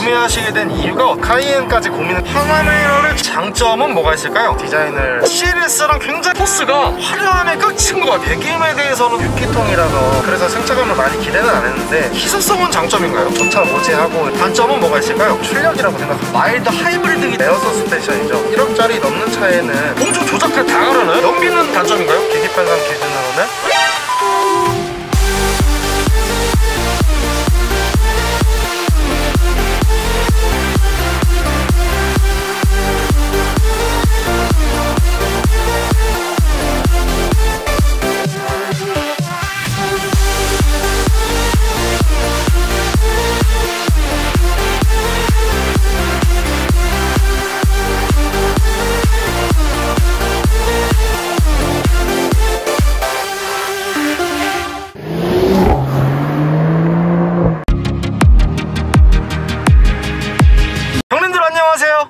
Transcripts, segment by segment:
구매하시게 된 이유가 카이엔까지 고민을 파나메라의 장점은 뭐가 있을까요? 디자인을 CLS랑 굉장히 포스가 화려함에 끝인 것 같아요. 배기음에 대해서는 6기통이라서 그래서 승차감을 많이 기대는 안 했는데 희소성은 장점인가요? 조차 모지하고 단점은 뭐가 있을까요? 출력이라고 생각합니다. 마일드 하이브리드 에어 서스펜션이죠. 1억짜리 넘는 차에는 공조 조작할 다 가르는 연비는 단점인가요? 계기판상 기준으로는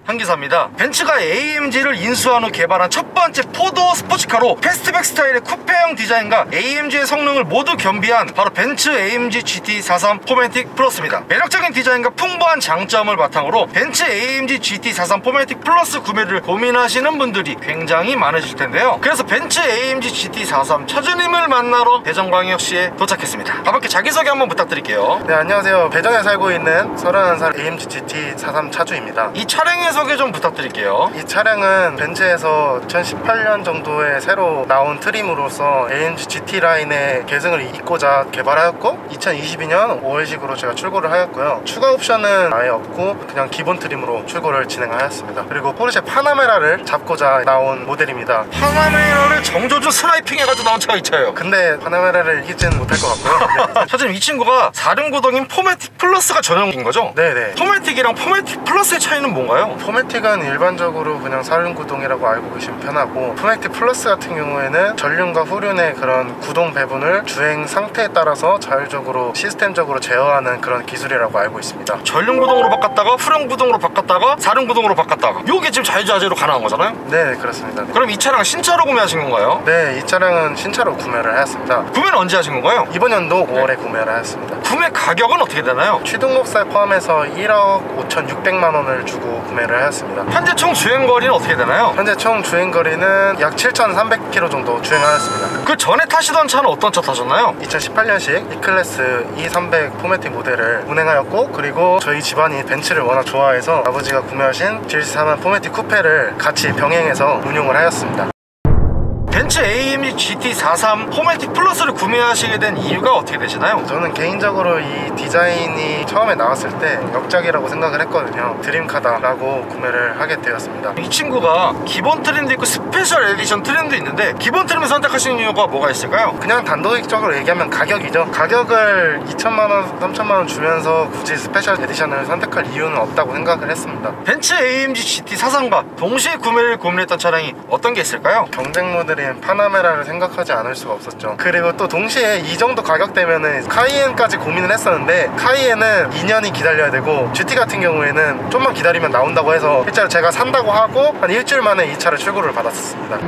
한기사입니다. 벤츠가 AMG를 인수한 후 개발한 첫 번째 포도어 스포츠카로 패스트백 스타일의 쿠페형 디자인과 AMG의 성능을 모두 겸비한 바로 벤츠 AMG GT43 포매틱 플러스입니다. 매력적인 디자인과 풍부한 장점을 바탕으로 벤츠 AMG GT43 포매틱 플러스 구매를 고민하시는 분들이 굉장히 많으실 텐데요. 그래서 벤츠 AMG GT43 차주님을 만나러 대전광역시에 도착했습니다. 가볍게 자기소개 한번 부탁드릴게요. 네, 안녕하세요. 대전에 살고 있는 31살 AMG GT43 차주입니다. 이 차량의 소개 좀 부탁드릴게요. 이 차량은 벤츠에서 2018년 정도에 새로 나온 트림으로서 AMG GT 라인의 계승을 잇고자 개발하였고 2022년 5월식으로 제가 출고를 하였고요. 추가 옵션은 아예 없고 그냥 기본 트림으로 출고를 진행하였습니다. 그리고 포르쉐 파나메라를 잡고자 나온 모델입니다. 파나메라를 정조준 스나이핑 해가지고 나온 차가 이 차예요. 근데 파나메라를 이기지는 못할 것 같고요. 사실 이 친구가 4륜구동인 포매틱 플러스가 전용인 거죠? 네네. 포매틱이랑 포매틱 플러스의 차이는 뭔가요? 포매틱은 일반적으로 그냥 4륜구동이라고 알고 계시면 편하고 포매틱 플러스 같은 경우에는 전륜과 후륜의 그런 구동 배분을 주행 상태에 따라서 자율적으로 시스템적으로 제어하는 그런 기술이라고 알고 있습니다. 전륜구동으로 바꿨다가 후륜구동으로 바꿨다가 4륜구동으로 바꿨다가 이게 지금 자유자재로 가능한 거잖아요? 네, 그렇습니다. 그럼 이 차량 신차로 구매하신 건가요? 네, 이 차량은 신차로 구매를 하였습니다. 구매는 언제 하신 건가요? 이번 연도 5월에 구매를 하였습니다. 구매 가격은 어떻게 되나요? 취등록세 포함해서 1억 5,600만 원을 주고 구매를 하였습니다. 현재 총 주행거리는 어떻게 되나요? 현재 총 주행거리는 약 7,300km 정도 주행하였습니다. 그 전에 타시던 차는 어떤 차 타셨나요? 2018년식 E클래스 E300 포매틱 모델을 운행하였고 그리고 저희 집안이 벤츠를 워낙 좋아해서 아버지가 구매하신 GT43 포매틱 쿠페를 같이 병행해서 운용을 하였습니다. 벤츠 AMG GT43 포매틱 플러스를 구매하시게 된 이유가 어떻게 되시나요? 저는 개인적으로 이 디자인이 처음에 나왔을 때 역작이라고 생각을 했거든요. 드림카다라고 구매를 하게 되었습니다. 이 친구가 기본 트림도 있고 스페셜 에디션 트림도 있는데 기본 트림을 선택하시는 이유가 뭐가 있을까요? 그냥 단도직적으로 얘기하면 가격이죠. 가격을 2천만 원, 3천만 원 주면서 굳이 스페셜 에디션을 선택할 이유는 없다고 생각을 했습니다. 벤츠 AMG GT43과 동시에 구매를 고민했던 차량이 어떤 게 있을까요? 경쟁 모델인 파나메라를 생각하지 않을 수가 없었죠. 그리고 또 동시에 이 정도 가격대면은 카이엔까지 고민을 했었는데 카이엔은 2년이 기다려야 되고 GT 같은 경우에는 좀만 기다리면 나온다고 해서 실제로 제가 산다고 하고 한 일주일 만에 이 차를 출고를 받았었습니다.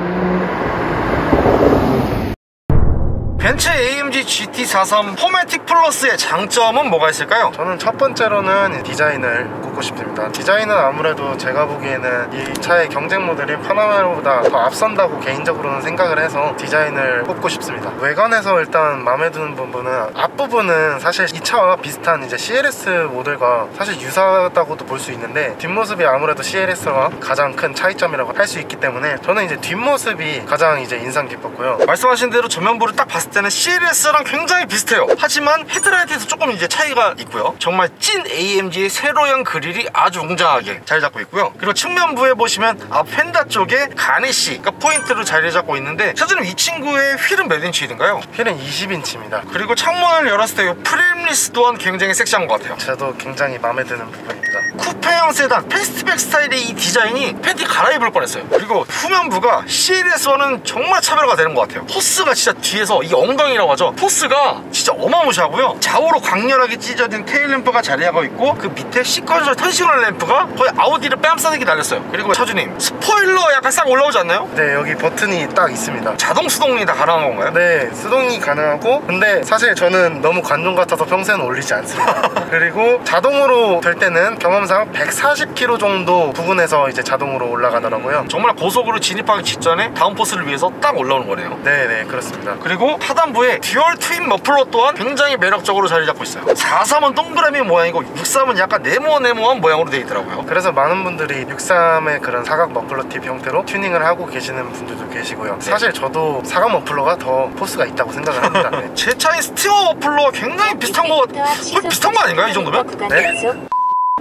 벤츠 AMG GT43 포매틱 플러스의 장점은 뭐가 있을까요? 저는 첫 번째로는 디자인을 꼽고 싶습니다. 디자인은 아무래도 제가 보기에는 이 차의 경쟁 모델인 파나메라보다 더 앞선다고 개인적으로는 생각을 해서 디자인을 꼽고 싶습니다. 외관에서 일단 마음에 드는 부분은 앞부분은 사실 이 차와 비슷한 이제 CLS 모델과 사실 유사하다고도 볼 수 있는데 뒷모습이 아무래도 CLS와 가장 큰 차이점이라고 할 수 있기 때문에 저는 이제 뒷모습이 가장 이제 인상 깊었고요. 말씀하신 대로 전면부를 딱 봤을 때는 CLS랑 굉장히 비슷해요. 하지만 헤드라이트에서 조금 이제 차이가 있고요. 정말 찐 AMG의 세로형 그릴이 아주 웅장하게 자리 잡고 있고요. 그리고 측면부에 보시면 앞 휀다 쪽에 가니쉬, 그러니까 포인트로 자리 잡고 있는데 사실은 이 친구의 휠은 몇 인치 휠인가요? 휠은 20인치입니다. 그리고 창문을 열었을 때 이 프레임리스 또한 굉장히 섹시한 것 같아요. 저도 굉장히 마음에 드는 부분입니다. 쿠페형 세단 패스트백 스타일의 이 디자인이 팬티 갈아입을 뻔했어요. 그리고 후면부가 CLS와는 정말 차별화가 되는 것 같아요. 포스가 진짜 뒤에서 이 엉덩이라고 하죠. 포스가 진짜 어마무시하고요. 좌우로 강렬하게 찢어진 테일램프가 자리하고 있고 그 밑에 시퀀셜 턴시그널 램프가 거의 아우디를 뺨싸대기 날렸어요. 그리고 차주님 스포일러 약간 싹 올라오지 않나요? 네, 여기 버튼이 딱 있습니다. 자동 수동이 다 가능한 건가요? 네, 수동이 가능하고, 근데 사실 저는 너무 관종 같아서 평소에는 올리지 않습니다. 그리고 자동으로 될 때는 경험상 140km 정도 부근에서 이제 자동으로 올라가더라고요. 정말 고속으로 진입하기 직전에 다운포스를 위해서 딱 올라오는 거네요. 네네, 그렇습니다. 그리고 하단부에 듀얼 트윈 머플러 또한 굉장히 매력적으로 자리 잡고 있어요. 43은 동그라미 모양이고 63은 약간 네모네모한 모양으로 되어 있더라고요. 그래서 많은 분들이 63의 그런 사각 머플러 팁 형태로 튜닝을 하고 계시는 분들도 계시고요. 사실 저도 사각 머플러가 더 포스가 있다고 생각을 합니다. 네. 제 차인 스티어 머플러와 굉장히 비슷한 거 거의 비슷한 거 아닌가요? 이 정도면? 네?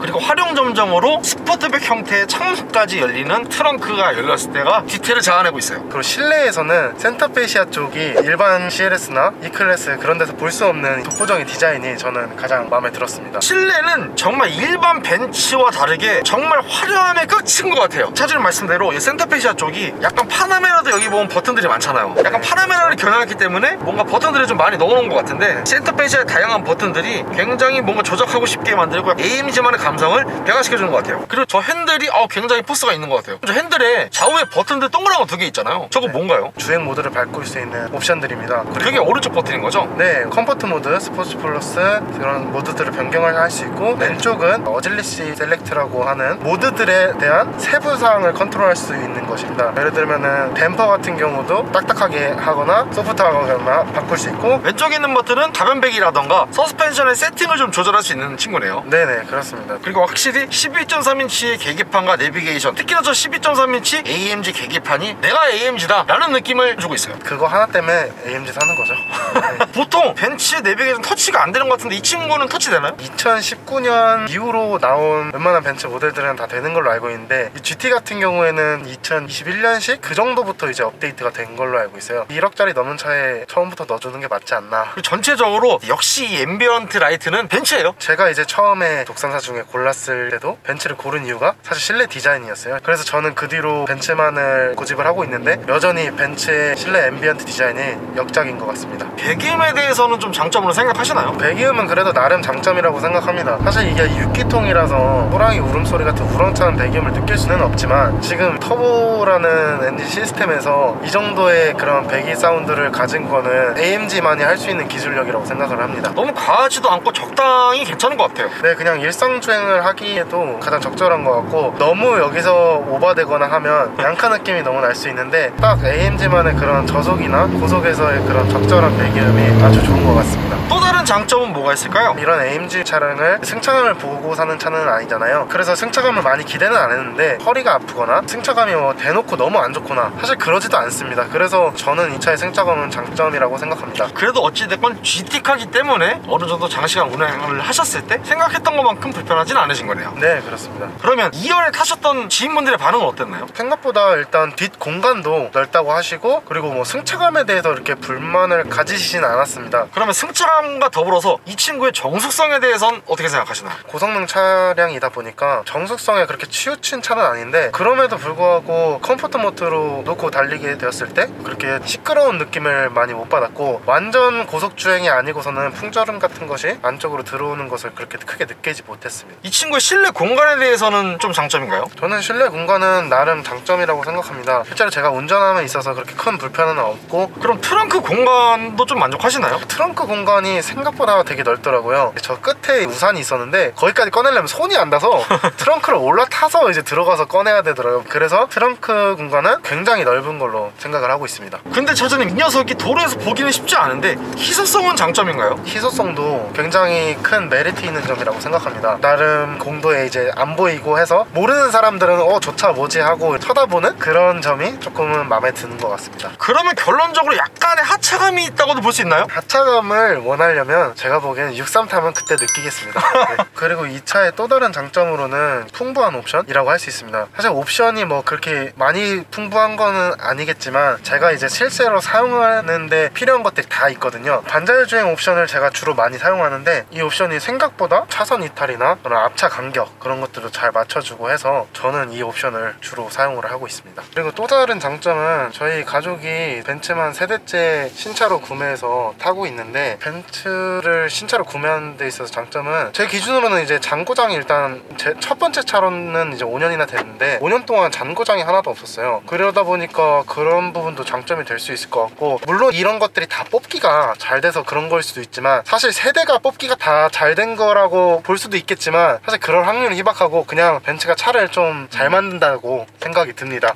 그리고 활용점정으로 스포트백 형태의 창문까지 열리는 트렁크가 열렸을 때가 디테일을 자아내고 있어요. 그리고 실내에서는 센터페시아 쪽이 일반 CLS나 E클래스 그런 데서 볼 수 없는 독보적인 디자인이 저는 가장 마음에 들었습니다. 실내는 정말 일반 벤츠와 다르게 정말 화려함에 끝인 것 같아요. 차주님 말씀대로 이 센터페시아 쪽이 약간 파나메라도 여기 보면 버튼들이 많잖아요. 약간 파나메라를 겨냥했기 때문에 뭔가 버튼들을 좀 많이 넣어놓은 것 같은데 센터페시아의 다양한 버튼들이 굉장히 뭔가 조작하고 쉽게 만들고 AMG만의 감성을 배가시켜주는 것 같아요. 그리고 저 핸들이 굉장히 포스가 있는 것 같아요. 저 핸들에 좌우에 버튼들 동그란 거 두 개 있잖아요. 저거 뭔가요? 주행 모드를 바꿀 수 있는 옵션들입니다. 그게 오른쪽 버튼인 거죠? 네, 컴포트 모드, 스포츠 플러스 그런 모드들을 변경을 할 수 있고, 왼쪽은 어질리시 셀렉트라고 하는 모드들에 대한 세부 사항을 컨트롤할 수 있는 것입니다. 예를 들면은 댐퍼 같은 경우도 딱딱하게 하거나 소프트하거나 바꿀 수 있고, 왼쪽에 있는 버튼은 가변배기라던가 서스펜션의 세팅을 좀 조절할 수 있는 친구네요. 네네, 그렇습니다. 그리고 확실히 12.3인치의 계기판과 내비게이션, 특히나 저 12.3인치 AMG 계기판이 내가 AMG다 라는 느낌을 주고 있어요. 그거 하나 때문에 AMG 사는 거죠. 네. 보통 벤츠 내비게이션 터치가 안 되는 것 같은데 이 친구는 터치 되나요? 2019년 이후로 나온 웬만한 벤츠 모델들은 다 되는 걸로 알고 있는데, 이 GT 같은 경우에는 2021년식 그 정도부터 이제 업데이트가 된 걸로 알고 있어요. 1억짜리 넘는 차에 처음부터 넣어주는 게 맞지 않나. 그리고 전체적으로 역시 이 앰비언트 라이트는 벤츠예요. 제가 이제 처음에 독상사 중에 골랐을 때도 벤츠를 고른 이유가 사실 실내 디자인이었어요. 그래서 저는 그 뒤로 벤츠만을 고집을 하고 있는데, 여전히 벤츠의 실내 앰비언트 디자인이 역작인 것 같습니다. 배기음에 대해서는 좀 장점으로 생각하시나요? 배기음은 그래도 나름 장점이라고 생각합니다. 사실 이게 6기통이라서 호랑이 울음소리 같은 우렁찬 배기음을 느낄 수는 없지만, 지금 터보라는 엔진 시스템에서 이 정도의 그런 배기 사운드를 가진 거는 AMG만이 할 수 있는 기술력이라고 생각을 합니다. 너무 과하지도 않고 적당히 괜찮은 것 같아요. 네, 그냥 일상주행을 하기에도 가장 적절한 것 같고, 너무 여기서 오버되거나 하면 양카 느낌이 너무 날 수 있는데, 딱 AMG만의 그런 저속이나 고속에서의 그런 적절한 배기음이 아주 좋은 것 같습니다. 또 다른 장점은 뭐가 있을까요? 이런 AMG 차량을 승차감을 보고 사는 차는 아니잖아요. 그래서 승차감을 많이 기대는 안 했는데, 허리가 아프거나 승차감이 대놓고 너무 안 좋거나 사실 그러지도 않습니다. 그래서 저는 이 차의 승차감은 장점이라고 생각합니다. 그래도 어찌됐건 GT카기 때문에 어느 정도 장시간 운행을 하셨을 때 생각했던 것만큼 불편하진 않으신 거네요. 네, 그렇습니다. 그러면 2열에 타셨던 지인분들의 반응은 어땠나요? 생각보다 일단 뒷 공간도 넓다고 하시고, 그리고 뭐 승차감에 대해서 이렇게 불만을 가지시진 않았습니다. 그러면 승차감과 더불어서 이 친구의 정숙성에 대해선 어떻게 생각하시나요? 고성능 차량이다 보니까 정숙성에 그렇게 치우친 차는 아닌데, 그럼에도 불구하고 컴포트 모드로 놓고 달리게 되었을 때 그렇게 시끄러운 느낌을 많이 못 받았고, 완전 고속주행이 아니고서는 풍절음 같은 것이 안쪽으로 들어오는 것을 그렇게 크게 느끼지 못했습니다. 이 친구의 실내 공간에 대해서는 좀 장점인가요? 저는 실내 공간은 나름 장점이라고 생각합니다. 실제로 제가 운전함에 있어서 그렇게 큰 불편은 없고, 그럼 트렁크 공간도 좀 만족하시나요? 트렁크 공간이 생각보다 되게 넓더라고요. 저 끝에 우산이 있었는데 거기까지 꺼내려면 손이 안 닿아서 트렁크를 올라타서 이제 들어가서 꺼내야 되더라고요. 그래서 트렁크 공간은 굉장히 넓은 걸로 생각을 하고 있습니다. 근데 차주님, 이 녀석이 도로에서 보기는 쉽지 않은데 희소성은 장점인가요? 희소성도 굉장히 큰 메리트 있는 점이라고 생각합니다. 나름 공도에 이제 안 보이고 해서 모르는 사람들은 저 차 뭐지 하고 쳐다보는 그런 점이 조금은 마음에 드는 것 같습니다. 그러면 결론적으로 약간의 하차감이 있다고도 볼 수 있나요? 하차감을 원하려면 제가 보기에는 63 타면 그때 느끼겠습니다. 네. 그리고 이 차의 또 다른 장점으로는 풍부한 옵션이라고 할 수 있습니다. 사실 옵션이 뭐 그렇게 많이 풍부한 거는 아니겠지만, 제가 이제 실제로 사용하는데 필요한 것들이 다 있거든요. 반자율 주행 옵션을 제가 주로 많이 사용하는데, 이 옵션이 생각보다 차선 이탈이나 그런 앞차 간격 그런 것들도 잘 맞춰주고 해서 저는 이 옵션을 주로 사용을 하고 있습니다. 그리고 또 다른 장점은 저희 가족이 벤츠만 세대째 신차로 구매해서 타고 있는데, 벤츠를 신차로 구매하는 데 있어서 장점은 제 기준으로는 이제 잔고장이 일단 제 첫 번째 차로는 이제 5년이나 됐는데 5년 동안 잔고장이 하나도 없었어요. 그러다 보니까 그런 부분도 장점이 될 수 있을 것 같고, 물론 이런 것들이 다 뽑기가 잘 돼서 그런 걸 수도 있지만, 사실 세대가 뽑기가 다 잘 된 거라고 볼 수도 있겠지만 사실 그럴 확률이 희박하고 그냥 벤츠가 차를 좀 잘 만든다고 생각이 듭니다.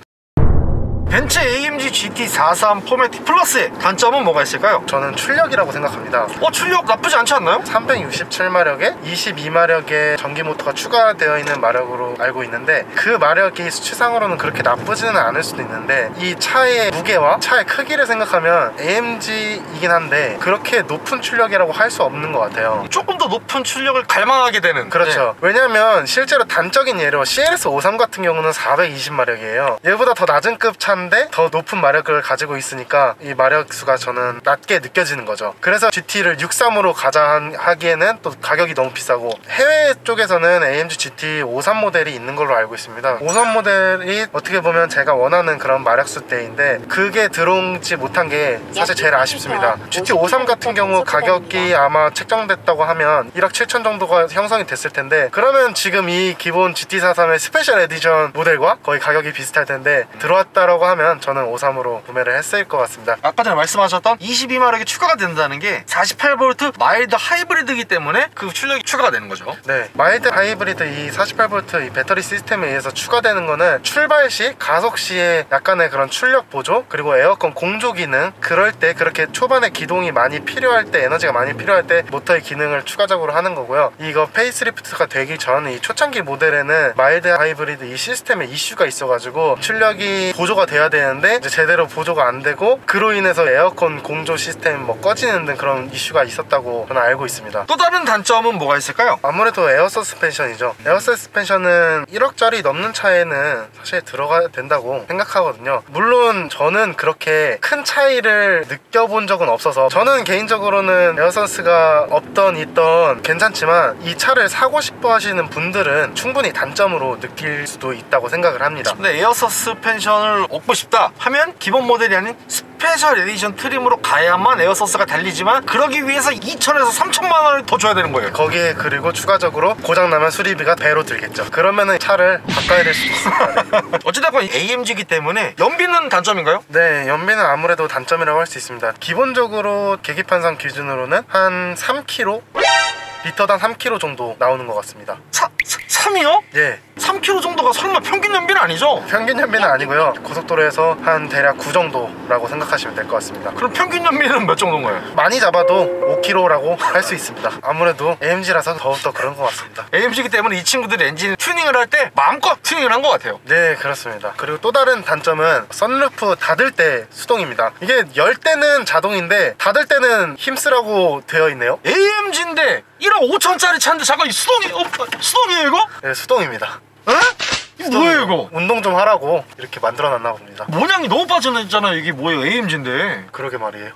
벤츠 AMG GT43 포매틱 플러스의 단점은 뭐가 있을까요? 저는 출력이라고 생각합니다. 출력 나쁘지 않지 않나요? 367마력에 22마력의 전기 모터가 추가되어 있는 마력으로 알고 있는데, 그 마력이 수치상으로는 그렇게 나쁘지는 않을 수도 있는데, 이 차의 무게와 차의 크기를 생각하면 AMG이긴 한데 그렇게 높은 출력이라고 할 수 없는 것 같아요. 조금 더 높은 출력을 갈망하게 되는. 그렇죠. 왜냐면 실제로 단적인 예로 CLS53 같은 경우는 420마력이에요 얘보다 더 낮은 급 차인데 더 높은 마력을 가지고 있으니까 이 마력수가 저는 낮게 느껴지는 거죠. 그래서 GT를 63으로 가자 하기에는 또 가격이 너무 비싸고, 해외 쪽에서는 AMG GT 53 모델이 있는 걸로 알고 있습니다. 53 모델이 어떻게 보면 제가 원하는 그런 마력수대인데 그게 들어오지 못한 게 사실 제일 아쉽습니다. GT 53 같은 경우 가격이 아마 책정됐다고 하면 1억 7천 정도가 형성이 됐을 텐데, 그러면 지금 이 기본 GT43의 스페셜 에디션 모델과 거의 가격이 비슷할 텐데, 들어왔다라고 하면 저는 53으로 구매를 했을 것 같습니다. 아까 전에 말씀하셨던 22마력이 추가가 된다는 게 48V 마일드 하이브리드이기 때문에 그 출력이 추가가 되는 거죠. 네, 마일드 하이브리드 이 48V 이 배터리 시스템에 의해서 추가되는 거는 출발 시, 가속 시에 약간의 그런 출력 보조, 그리고 에어컨 공조 기능, 그럴 때 그렇게 초반에 기동이 많이 필요할 때, 에너지가 많이 필요할 때 모터의 기능을 추가적으로 하는 거고요. 이거 페이스리프트가 되기 전 이 초창기 모델에는 마일드 하이브리드 이 시스템에 이슈가 있어가지고 출력이 보조가 돼야 되는데 이제 제대로 보조가 안 되고, 그로 인해서 에어컨 공조 시스템 뭐 꺼지는 등 그런 이슈가 있었다고 저는 알고 있습니다. 또 다른 단점은 뭐가 있을까요? 아무래도 에어 서스펜션이죠. 에어 서스펜션은 1억짜리 넘는 차에는 사실 들어가야 된다고 생각하거든요. 물론 저는 그렇게 큰 차이를 느껴본 적은 없어서, 저는 개인적으로는 에어 서스가 없던 있던 괜찮지만 이 차를 사고 싶어 하시는 분들은 충분히 단점으로 느낄 수도 있다고 생각을 합니다. 근데 에어 서스펜션을 얻고 싶다 하면 기본 모델이 아닌 스페셜 에디션 트림으로 가야만 에어서스가 달리지만, 그러기 위해서 2천에서 3천만 원을 더 줘야 되는 거예요. 거기에 그리고 추가적으로 고장나면 수리비가 배로 들겠죠. 그러면은 차를 바꿔야 될 수도 있습니다. 네. 어찌됐건 AMG이기 때문에 연비는 단점인가요? 네, 연비는 아무래도 단점이라고 할 수 있습니다. 기본적으로 계기판상 기준으로는 한 3km? 리터당 3km 정도 나오는 것 같습니다. 3이요? 예. 3km 정도가 설마 평균 연비는 아니죠? 평균 연비는 아니고요. 고속도로에서 한 대략 9 정도라고 생각하시면 될 것 같습니다. 그럼 평균 연비는 몇 정도인가요? 많이 잡아도 5km라고 할 수 있습니다. 아무래도 AMG라서 더욱더 그런 것 같습니다. AMG이기 때문에 이 친구들이 엔진 튜닝을 할 때 마음껏 튜닝을 한 것 같아요. 네, 그렇습니다. 그리고 또 다른 단점은 선루프 닫을 때 수동입니다. 이게 열 때는 자동인데 닫을 때는 힘쓰라고 되어 있네요. AMG인데 1억 5천짜리 차인데 잠깐 이 수동이에요 이거? 네, 수동입니다. 에? 이거 뭐예요 이거? 운동 좀 하라고 이렇게 만들어 놨나 봅니다. 모양이 너무 빠져나있잖아요. 이게 뭐예요? AMG인데. 그러게 말이에요.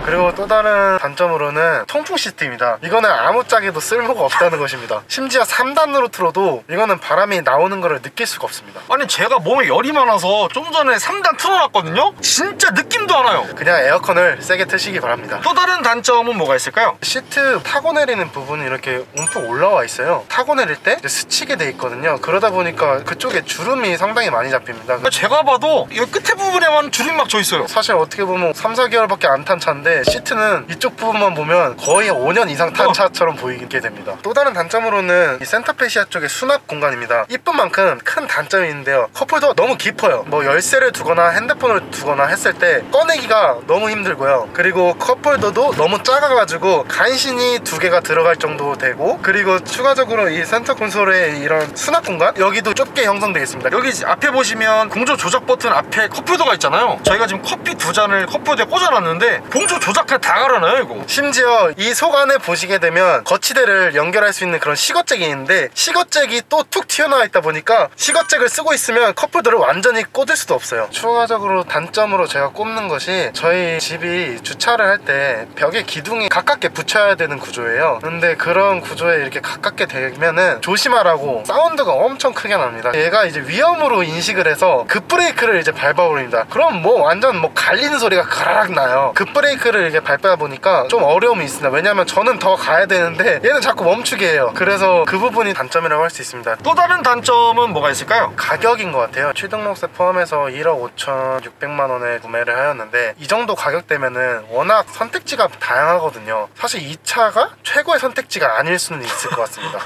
그리고 또 다른 단점으로는 통풍 시스템입니다. 이거는 아무짝에도 쓸모가 없다는 것입니다. 심지어 3단으로 틀어도 이거는 바람이 나오는 것을 느낄 수가 없습니다. 아니 제가 몸에 열이 많아서 좀 전에 3단 틀어놨거든요? 진짜 느낌도 안 와요. 그냥 에어컨을 세게 트시기 바랍니다. 또 다른 단점은 뭐가 있을까요? 시트 타고 내리는 부분이 이렇게 움푹 올라와 있어요. 타고 내릴 때 이제 스치게 돼 있거든요. 그러다 보니까 그쪽에 주름이 상당히 많이 잡힙니다. 제가 봐도 이 끝에 부분에만 주름이 막 져 있어요. 사실 어떻게 보면 3, 4개월밖에 안 탄 차인데 시트는 이쪽 부분만 보면 거의 5년 이상 탄 차처럼 보이게 됩니다. 또 다른 단점으로는 이 센터페시아 쪽의 수납 공간입니다. 이쁜 만큼 큰 단점이 있는데요. 컵홀더가 너무 깊어요. 뭐 열쇠를 두거나 핸드폰을 두거나 했을 때 꺼내기가 너무 힘들고요. 그리고 컵홀더도 너무 작아가지고 간신히 2개가 들어갈 정도 되고, 그리고 추가적으로 이 센터 콘솔의 이런 수납 공간 여기도 좁게 형성되어 있습니다. 여기 앞에 보시면 공조 조작 버튼 앞에 컵홀더가 있잖아요. 저희가 지금 커피 2잔을 컵홀더에 꽂아놨는데 공조 조작해 다 가려나요 이거? 심지어 이 속 안에 보시게 되면 거치대를 연결할 수 있는 그런 시거잭이 있는데 시거잭이 또 툭 튀어나와 있다 보니까 시거잭을 쓰고 있으면 컵홀더를 완전히 꽂을 수도 없어요. 추가적으로 단점으로 제가 꼽는 것이 저희 집이 주차를 할 때 벽에 기둥이 가깝게 붙여야 되는 구조예요. 근데 그런 구조에 이렇게 가깝게 되면은 조심하라고 사운드가 엄청 크게 납니다. 얘가 이제 위험으로 인식을 해서 급브레이크를 이제 밟아버립니다. 그럼 뭐 완전 뭐 갈리는 소리가 가라락 나요. 급브레이크를 이렇게 밟다 보니까 좀 어려움이 있습니다. 왜냐면 저는 더 가야 되는데 얘는 자꾸 멈추게 해요. 그래서 그 부분이 단점이라고 할 수 있습니다. 또 다른 단점은 뭐가 있을까요? 가격인 것 같아요. 취등록세 포함해서 1억 5,600만 원에 구매를 하였는데 이 정도 가격대면은 워낙 선택지가 다양하거든요. 사실 이 차가 최고의 선택지가 아닐 수는 있을 것 같습니다.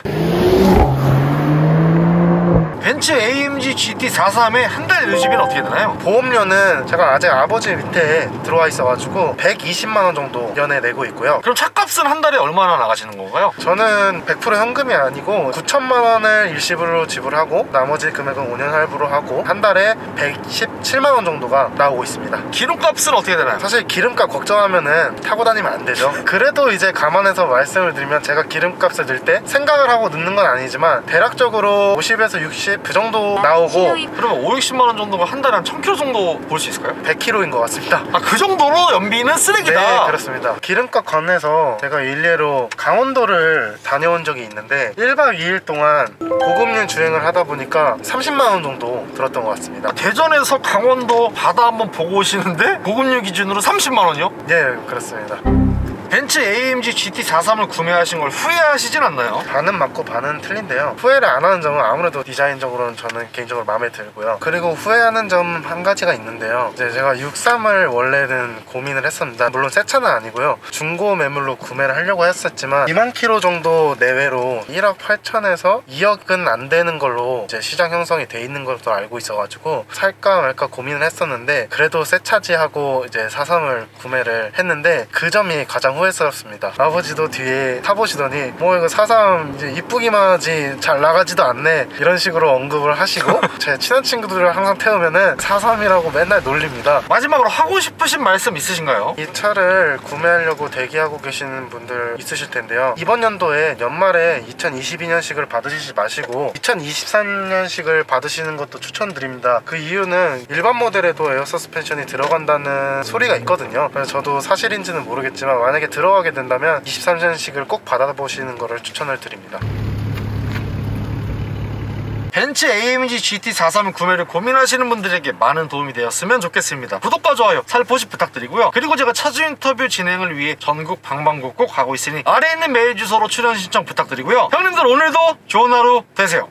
벤츠 AMG GT43의 한 달 유지비는 어떻게 되나요? 보험료는 제가 아직 아버지 밑에 들어와 있어가지고 120만 원 정도 연에 내고 있고요. 그럼 차값은 한 달에 얼마나 나가시는 건가요? 저는 100% 현금이 아니고 9천만 원을 일시불로 지불하고 나머지 금액은 5년 할부로 하고 한 달에 117만 원 정도가 나오고 있습니다. 기름값은 어떻게 되나요? 사실 기름값 걱정하면은 타고 다니면 안 되죠. 그래도 이제 감안해서 말씀을 드리면 제가 기름값을 넣을 때 생각을 하고 넣는 건 아니지만 대략적으로 50에서 60 그 정도 나오고, 그러면 5, 60만 원 정도가 한 달에 한 1000km 정도 볼 수 있을까요? 100km인 것 같습니다. 아, 그 정도로 연비는 쓰레기다. 네, 그렇습니다. 기름값 관해서 제가 일례로 강원도를 다녀온 적이 있는데 1박 2일 동안 고급륜 주행을 하다 보니까 30만 원 정도 들었던 것 같습니다. 대전에서 강원도 바다 한번 보고 오시는데 고급률 기준으로 30만 원이요? 네, 그렇습니다. 벤츠 AMG GT43을 구매하신 걸 후회하시진 않나요? 반은 맞고 반은 틀린데요. 후회를 안 하는 점은 아무래도 디자인적으로는 저는 개인적으로 마음에 들고요. 그리고 후회하는 점 한 가지가 있는데요. 이제 제가 63을 원래는 고민을 했습니다. 물론 새 차는 아니고요. 중고 매물로 구매를 하려고 했었지만 2만 킬로 정도 내외로 1억 8천에서 2억은 안 되는 걸로 이제 시장 형성이 돼 있는 것도 알고 있어가지고 살까 말까 고민을 했었는데 그래도 새 차지 하고 이제 43을 구매를 했는데 그 점이 가장 후회스럽습니다. 아버지도 뒤에 타보시더니 뭐 이거 43 이제 이쁘기만 하지 잘 나가지도 않네 이런 식으로 언급을 하시고 제 친한 친구들을 항상 태우면은 43이라고 맨날 놀립니다. 마지막으로 하고 싶으신 말씀 있으신가요? 이 차를 구매하려고 대기하고 계시는 분들 있으실 텐데요. 이번 연도에 연말에 2022년식을 받으시지 마시고 2023년식을 받으시는 것도 추천드립니다. 그 이유는 일반 모델에도 에어 서스펜션이 들어간다는 소리가 있거든요. 그래서 저도 사실인지는 모르겠지만 만약에 들어가게 된다면 23년식을 꼭 받아보시는 것을 추천을 드립니다. 벤츠 AMG GT43 구매를 고민하시는 분들에게 많은 도움이 되었으면 좋겠습니다. 구독과 좋아요, 살포시 부탁드리고요. 그리고 제가 차주 인터뷰 진행을 위해 전국 방방곡곡 가고 있으니 아래에 있는 메일 주소로 출연 신청 부탁드리고요. 형님들 오늘도 좋은 하루 되세요.